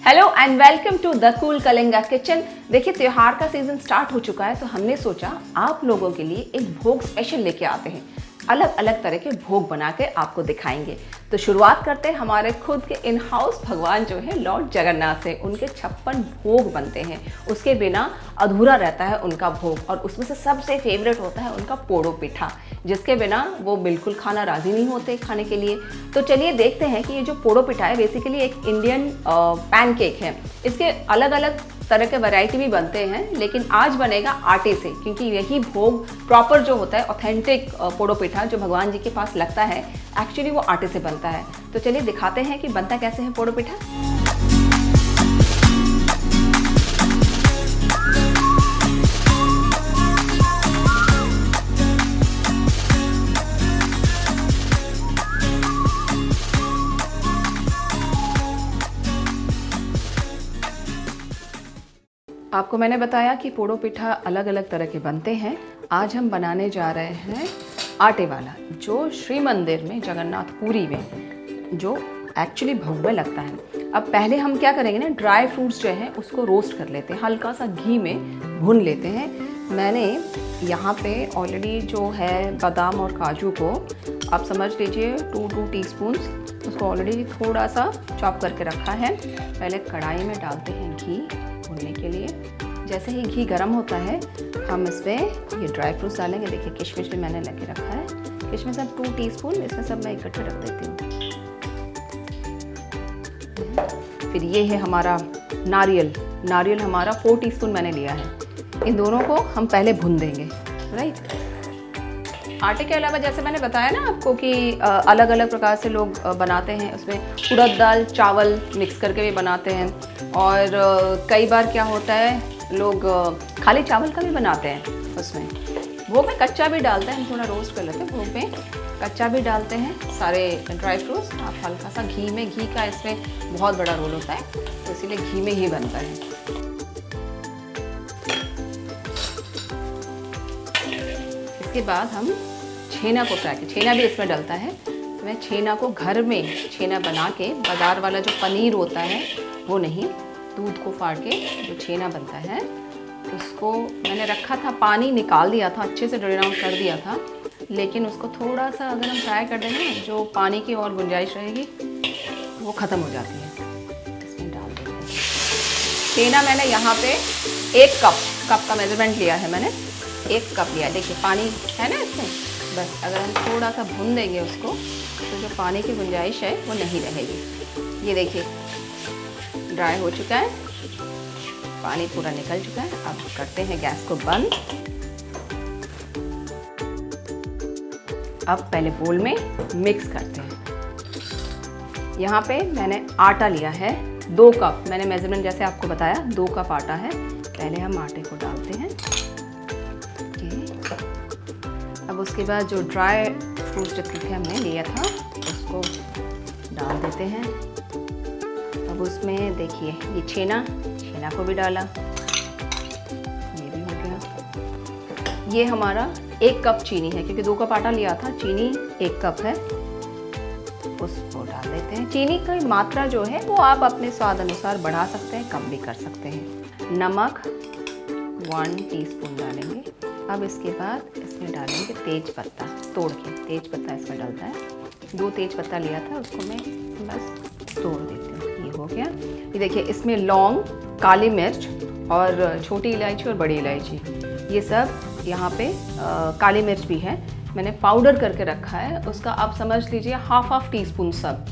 Hello and welcome to the cool Kalinga kitchen. देखिए त्योहार का सीजन स्टार्ट हो चुका है तो हमने सोचा आप लोगों के लिए एक भोग स्पेशल लेके आते हैं। अलग अलग तरह के भोग बना के आपको दिखाएंगे। तो शुरुआत करते हैं हमारे खुद के इन हाउस भगवान जो है लॉर्ड जगन्नाथ से। उनके 56 भोग बनते हैं, उसके बिना अधूरा रहता है उनका भोग। और उसमें से सबसे फेवरेट होता है उनका पोड़ो पिठा, जिसके बिना वो बिल्कुल खाना राज़ी नहीं होते खाने के लिए। तो चलिए देखते हैं कि ये जो पोड़ो पिठा है बेसिकली एक इंडियन पैनकेक है। इसके अलग अलग तरह के वैरायटी भी बनते हैं, लेकिन आज बनेगा आटे से, क्योंकि यही भोग प्रॉपर जो होता है ऑथेंटिक पोड़ो पिठा जो भगवान जी के पास लगता है एक्चुअली वो आटे से बनता है। तो चलिए दिखाते हैं कि बनता कैसे है पोड़ो पिठा। आपको मैंने बताया कि पोड़ो पिठा अलग अलग तरह के बनते हैं। आज हम बनाने जा रहे हैं आटे वाला, जो श्री मंदिर में जगन्नाथ पुरी में जो एक्चुअली भोग में लगता है। अब पहले हम क्या करेंगे ना, ड्राई फ्रूट्स जो हैं उसको रोस्ट कर लेते हैं, हल्का सा घी में भून लेते हैं। मैंने यहाँ पे ऑलरेडी जो है बादाम और काजू को आप समझ लीजिए 2 टीस्पून उसको ऑलरेडी थोड़ा सा चॉप करके रखा है। पहले कढ़ाई में डालते हैं घी भूनने के लिए। जैसे ही घी गर्म होता है हम इसमें ये ड्राई फ्रूट्स डालेंगे। देखिए किशमिश भी मैंने लेके रखा है, किशमिश सब 2 टीस्पून इसमें सब मैं इकट्ठे रख देती हूँ। फिर ये है हमारा नारियल हमारा 4 टीस्पून मैंने लिया है। इन दोनों को हम पहले भून देंगे, राइट। आटे के अलावा जैसे मैंने बताया ना आपको कि अलग अलग प्रकार से लोग बनाते हैं। उसमें उड़द दाल चावल मिक्स करके भी बनाते हैं, और कई बार क्या होता है लोग खाली चावल का भी बनाते हैं। उसमें भोग में कच्चा भी डालते हैं, हम थोड़ा रोस्ट कर लेते हैं। भोग में कच्चा भी डालते हैं सारे ड्राई फ्रूट्स। आप हल्का सा घी का इसमें बहुत बड़ा रोल होता है, तो इसीलिए घी में ही बनता है। इसके बाद हम छेना को फ्राई, छेना भी इसमें डलता है। तो मैं छेना को घर में छेना बना के, बाजार वाला जो पनीर होता है वो नहीं, दूध को फाड़ के जो छेना बनता है उसको मैंने रखा था, पानी निकाल दिया था, अच्छे से ड्रेन आउट कर दिया था। लेकिन उसको थोड़ा सा अगर हम फ्राई कर देंगे ना, जो पानी की और गुंजाइश रहेगी वो ख़त्म हो जाती है। इसमें डाल देते हैं छेना। मैंने यहाँ पे 1 कप का मेजरमेंट लिया है, मैंने 1 कप लिया है। देखिए पानी है ना इसमें, बस अगर हम थोड़ा सा भून देंगे उसको तो जो पानी की गुंजाइश है वो नहीं रहेगी। ये देखिए ड्राई हो चुका है, पानी पूरा निकल चुका है। अब करते हैं गैस को बंद। अब पहले बोल में मिक्स करते हैं। यहाँ पे मैंने आटा लिया है 2 कप, मैंने मेजरमेंट जैसे आपको बताया 2 कप आटा है। पहले हम आटे को डालते हैं। अब उसके बाद जो ड्राई फ्रूट्स जितने हमने लिया था उसको डाल देते हैं। अब उसमें देखिए ये छेना को भी डाला, ये भी हो गया। ये हमारा 1 कप चीनी है, क्योंकि 2 कप आटा लिया था, चीनी 1 कप है, उसको डाल देते हैं। चीनी की मात्रा जो है वो आप अपने स्वाद अनुसार बढ़ा सकते हैं, कम भी कर सकते हैं। नमक 1 टीस्पून डालेंगे। अब इसके बाद इसमें डालेंगे तेज पत्ता, तोड़ के तेज पत्ता इसमें डलता है। 2 तेज पत्ता लिया था उसको मैं बस तोड़ देती हूँ। ये हो गया। ये देखिए इसमें लौंग, काली मिर्च और छोटी इलायची और बड़ी इलायची, ये सब यहाँ पे काली मिर्च भी है, मैंने पाउडर करके रखा है। उसका आप समझ लीजिए हाफ टीस्पून, सब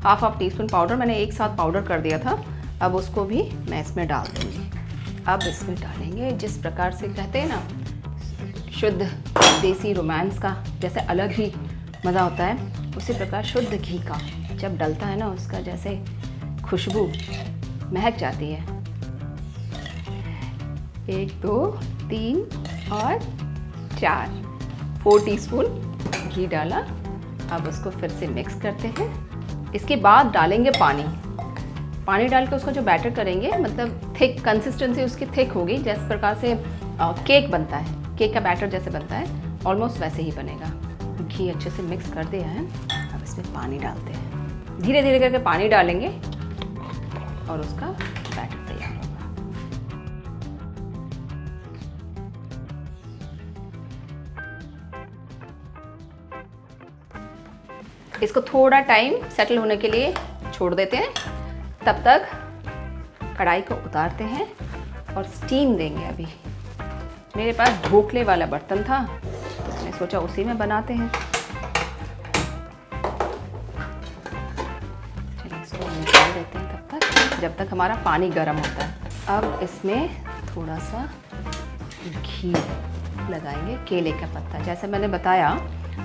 हाफ टीस्पून पाउडर मैंने एक साथ पाउडर कर दिया था। अब उसको भी मैं इसमें डाल दूँगी। अब इसमें डालेंगे, जिस प्रकार से कहते हैं ना शुद्ध देसी रोमांस का जैसे अलग ही मज़ा होता है, उसी प्रकार शुद्ध घी का जब डलता है ना, उसका जैसे खुशबू महक जाती है। 1 2 3 और 4 टीस्पून घी डाला। अब उसको फिर से मिक्स करते हैं। इसके बाद डालेंगे पानी डाल के उसका जो बैटर करेंगे, मतलब थिक कंसिस्टेंसी उसकी थिक होगी। जिस प्रकार से केक बनता है, केक का बैटर जैसे बनता है ऑलमोस्ट वैसे ही बनेगा। घी अच्छे से मिक्स कर दिया है। अब इसमें पानी डालते हैं, धीरे धीरे करके पानी डालेंगे। और उसका बैटर तैयार होगा। इसको थोड़ा टाइम सेटल होने के लिए छोड़ देते हैं। तब तक कढ़ाई को उतारते हैं और स्टीम देंगे। अभी मेरे पास ढोकले वाला बर्तन था तो मैंने सोचा उसी में बनाते हैं। चलिए इसको निकाल देते हैं तब तक, जब तक हमारा पानी गर्म होता है। अब इसमें थोड़ा सा घी लगाएंगे, केले का पत्ता। जैसे मैंने बताया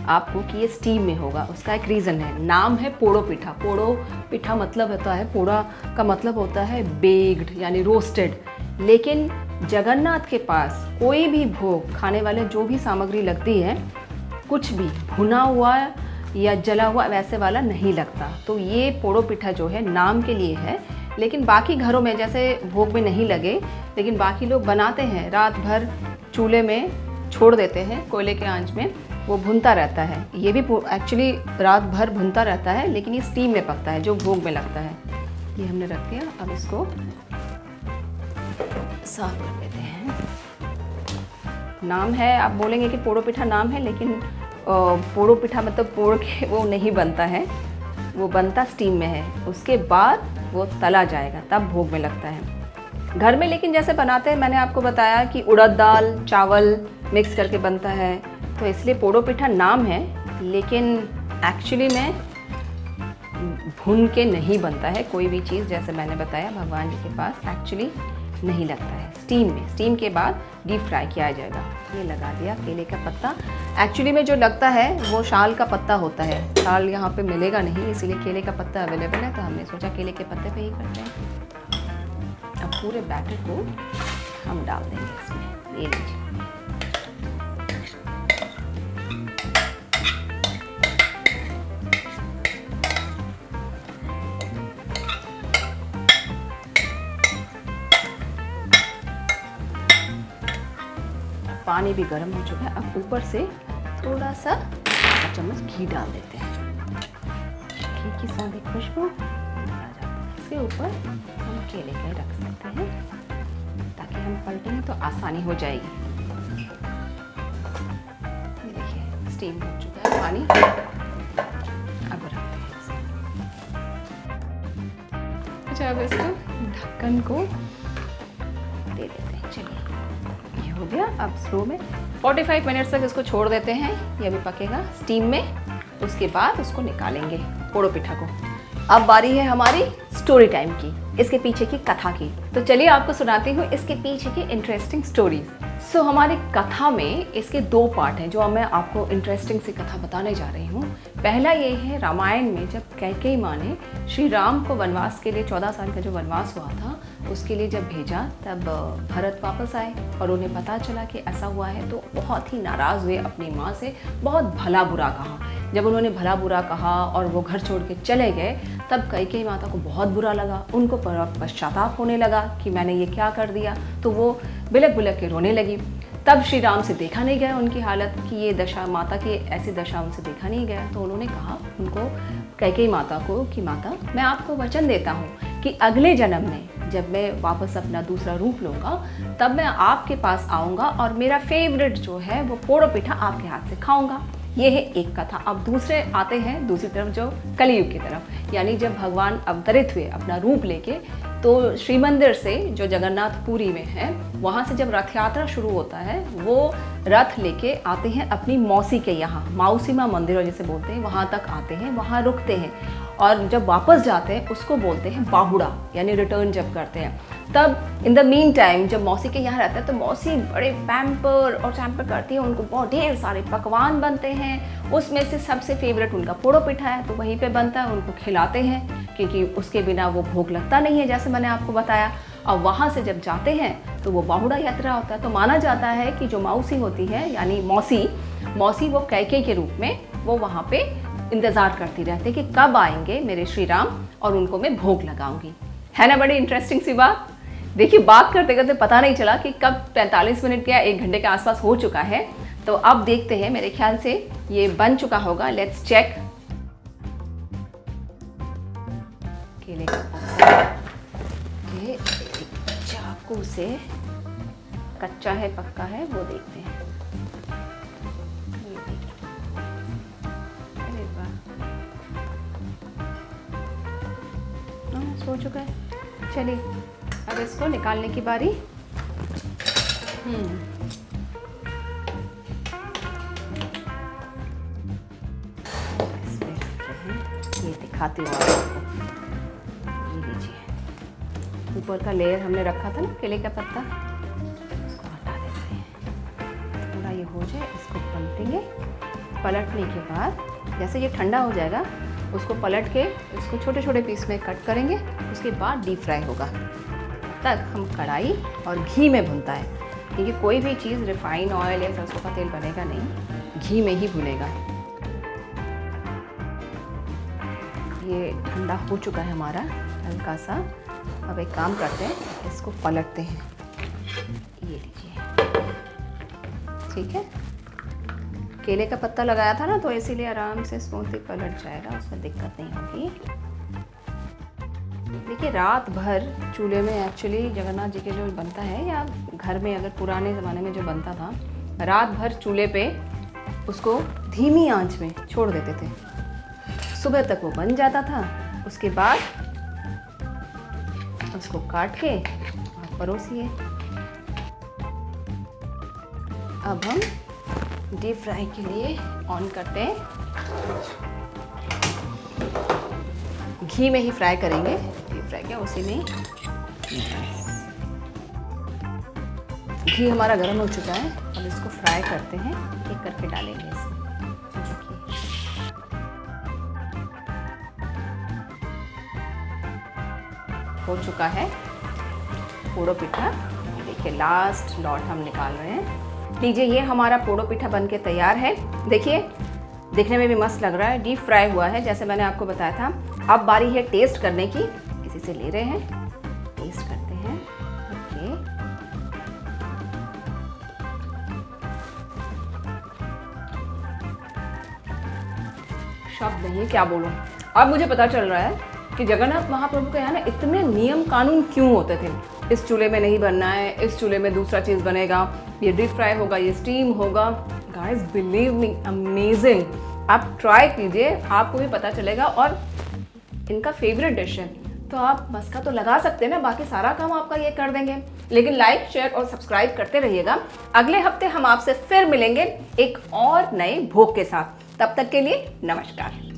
आपको कि ये स्टीम में होगा, उसका एक रीज़न है। नाम है पोड़ो पिठा। पोड़ो पिठा मतलब होता है, पोड़ा का मतलब होता है बेक्ड यानी रोस्टेड। लेकिन जगन्नाथ के पास कोई भी भोग खाने वाले जो भी सामग्री लगती है, कुछ भी भुना हुआ या जला हुआ वैसे वाला नहीं लगता। तो ये पोड़ो पिठा जो है नाम के लिए है, लेकिन बाकी घरों में जैसे भोग में नहीं लगे, लेकिन बाकी लोग बनाते हैं। रात भर चूल्हे में छोड़ देते हैं, कोयले के आंच में वो भुनता रहता है। ये भी एक्चुअली रात भर भुनता रहता है, लेकिन ये स्टीम में पकता है जो भोग में लगता है। ये हमने रख दिया। अब इसको साफ कर देते हैं। नाम है, आप बोलेंगे कि पोड़ो पिठा नाम है, लेकिन पोड़ो पिठा मतलब पोड़ के वो नहीं बनता है, वो बनता स्टीम में है। उसके बाद वो तला जाएगा, तब भोग में लगता है। घर में लेकिन जैसे बनाते हैं, मैंने आपको बताया कि उड़द दाल चावल मिक्स करके बनता है, तो इसलिए पोड़ो पिठा नाम है, लेकिन एक्चुअली में भून के नहीं बनता है कोई भी चीज़। जैसे मैंने बताया भगवान जी के पास एक्चुअली नहीं लगता है, स्टीम में। स्टीम के बाद डीप फ्राई किया जाएगा। ये लगा दिया केले का पत्ता। एक्चुअली में जो लगता है वो शाल का पत्ता होता है, शाल यहाँ पे मिलेगा नहीं, इसीलिए केले का पत्ता अवेलेबल है, तो हमने सोचा केले के पत्ते पे ही करते हैं। अब पूरे बैटर को हम डाल देंगे इसमें। ये लीजिए, पानी भी गर्म हो चुका है। अब ऊपर से थोड़ा सा चम्मच घी डाल देते हैं। घी की सादी खुशबू आ जाती है। इसके ऊपर हम केले का रख सकते हैं ताकि हम पलटेंगे तो आसानी हो जाएगी। ये देखिए स्टीम हो चुका है पानी। अब रखते हैं इसे। अच्छा, अब इसको ढक्कन को दे देते हैं। चलिए ये हो गया। अब स्लो में 45 मिनट्स तक इसको छोड़ देते हैं। ये अभी पकेगा स्टीम में, उसके बाद उसको निकालेंगे पोड़ो पिठा को। अब बारी है हमारी स्टोरी टाइम की, इसके पीछे की कथा की। तो चलिए आपको सुनाती हूँ इसके पीछे की इंटरेस्टिंग स्टोरीज। सो हमारी कथा में इसके 2 पार्ट हैं जो मैं आपको इंटरेस्टिंग सी कथा बताने जा रही हूँ। पहला ये है रामायण में जब कैकेयी माँ ने श्री राम को वनवास के लिए 14 साल का जो वनवास हुआ था उसके लिए जब भेजा, तब भरत वापस आए और उन्हें पता चला कि ऐसा हुआ है, तो बहुत ही नाराज़ हुए अपनी माँ से, बहुत भला बुरा कहा। जब उन्होंने भला बुरा कहा और वो घर छोड़ के चले गए, तब कैकेयी माता को बहुत बुरा लगा। उनको पश्चाताप होने लगा कि मैंने ये क्या कर दिया, तो वो बिलक बिलक के रोने लगी। तब श्री राम से देखा नहीं गया उनकी हालत कि ये दशा, माता की ऐसी दशा उनसे देखा नहीं गया। तो उन्होंने कहा उनको, कैकेयी माता को, कि माता मैं आपको वचन देता हूँ कि अगले जन्म में जब मैं वापस अपना दूसरा रूप लूँगा तब मैं आपके पास आऊँगा और मेरा फेवरेट जो है वो पोड़ो पिठा आपके हाथ से खाऊँगा। ये है एक कथा। अब दूसरे आते हैं दूसरी तरफ, जो कलयुग की तरफ, यानी जब भगवान अवतरित हुए अपना रूप लेके, तो श्री मंदिर से जो जगन्नाथपुरी में है वहाँ से जब रथ यात्रा शुरू होता है, वो रथ लेके आते हैं अपनी मौसी के यहाँ, माउसी माँ मंदिर जिसे बोलते हैं, वहाँ तक आते हैं, वहाँ रुकते हैं और जब वापस जाते हैं उसको बोलते हैं बाहुड़ा, यानी रिटर्न जब करते हैं। तब इन द मीन टाइम जब मौसी के यहाँ रहता है तो मौसी बड़े पैम्पर करती है, उनको बहुत ढेर सारे पकवान बनते हैं, उसमें से सबसे फेवरेट उनका पोड़ो पिठा है, तो वहीं पे बनता है, उनको खिलाते हैं क्योंकि उसके बिना वो भोग लगता नहीं है, जैसे मैंने आपको बताया। और वहाँ से जब जाते हैं तो वो बाहुड़ा यात्रा होता है। तो माना जाता है कि जो मौसी होती है यानी मौसी वो कैकेयी के रूप में वो वहाँ पे इंतज़ार करती रहती है कि कब आएंगे मेरे श्री राम और उनको मैं भोग लगाऊंगी। है ना बड़ी इंटरेस्टिंग सी बात। देखिए बात करते करते पता नहीं चला कि कब 45 मिनट या 1 घंटे के आसपास हो चुका है। तो अब देखते हैं, मेरे ख्याल से ये बन चुका होगा। Let's check. केले का पत्ता ये चाकू से कच्चा है पक्का है वो देखते हैं। अरे वाह, हो चुका है। चलिए अब इसको निकालने की बारी। ये दिखाती हूँ आपको, ये लीजिए ऊपर का लेयर हमने रखा था ना केले का पत्ता, इसको हटा देते हैं। थोड़ा ये हो जाए इसको पलटेंगे। पलटने के बाद जैसे ये ठंडा हो जाएगा उसको पलट के इसको छोटे छोटे पीस में कट करेंगे। उसके बाद डीप फ्राई होगा। तक हम कढ़ाई और घी में भुनता है, क्योंकि कोई भी चीज़ रिफाइन ऑयल या सरसों का तेल बनेगा नहीं, घी में ही भुनेगा। ये ठंडा हो चुका है हमारा हल्का सा। अब एक काम करते हैं, इसको पलटते हैं। ये लीजिए, ठीक है। केले का पत्ता लगाया था ना, तो इसीलिए आराम से स्मूथली पलट जाएगा, उसमें दिक्कत नहीं होगी। देखिए रात भर चूल्हे में एक्चुअली जगन्नाथ जी के जो बनता है, या घर में अगर पुराने ज़माने में जो बनता था, रात भर चूल्हे पे उसको धीमी आंच में छोड़ देते थे, सुबह तक वो बन जाता था। उसके बाद उसको काट के आप परोसिए। अब हम डीप फ्राई के लिए ऑन करते हैं। घी में ही फ्राई करेंगे, डीप फ्राई क्या उसी में ही। घी हमारा गर्म हो चुका है, अब इसको फ्राई करते हैं। एक करके डालेंगे इसमें। हो चुका है पोड़ो पिठा। देखिए लास्ट लॉट हम निकाल रहे हैं। लीजिए ये हमारा पोड़ो पिठा बनके तैयार है। देखिए दिखने में भी मस्त लग रहा है, डीप फ्राई हुआ है जैसे मैंने आपको बताया था। अब बारी है टेस्ट करने की। इसी से ले रहे हैं, टेस्ट करते हैं। ओके, शब्द नहीं क्या बोलूं। अब मुझे पता चल रहा है कि जगन्नाथ महाप्रभु के यहाँ ना इतने नियम कानून क्यों होते थे। इस चूल्हे में नहीं बनना है, इस चूल्हे में दूसरा चीज़ बनेगा, ये डीप फ्राई होगा, ये स्टीम होगा। Guys believe me, amazing. आप ट्राई कीजिए, आपको भी पता चलेगा। और इनका फेवरेट डिश है, तो आप मस्का तो लगा सकते हैं ना, बाकी सारा काम आपका ये कर देंगे। लेकिन लाइक शेयर और सब्सक्राइब करते रहिएगा। अगले हफ्ते हम आपसे फिर मिलेंगे एक और नए भोग के साथ। तब तक के लिए नमस्कार।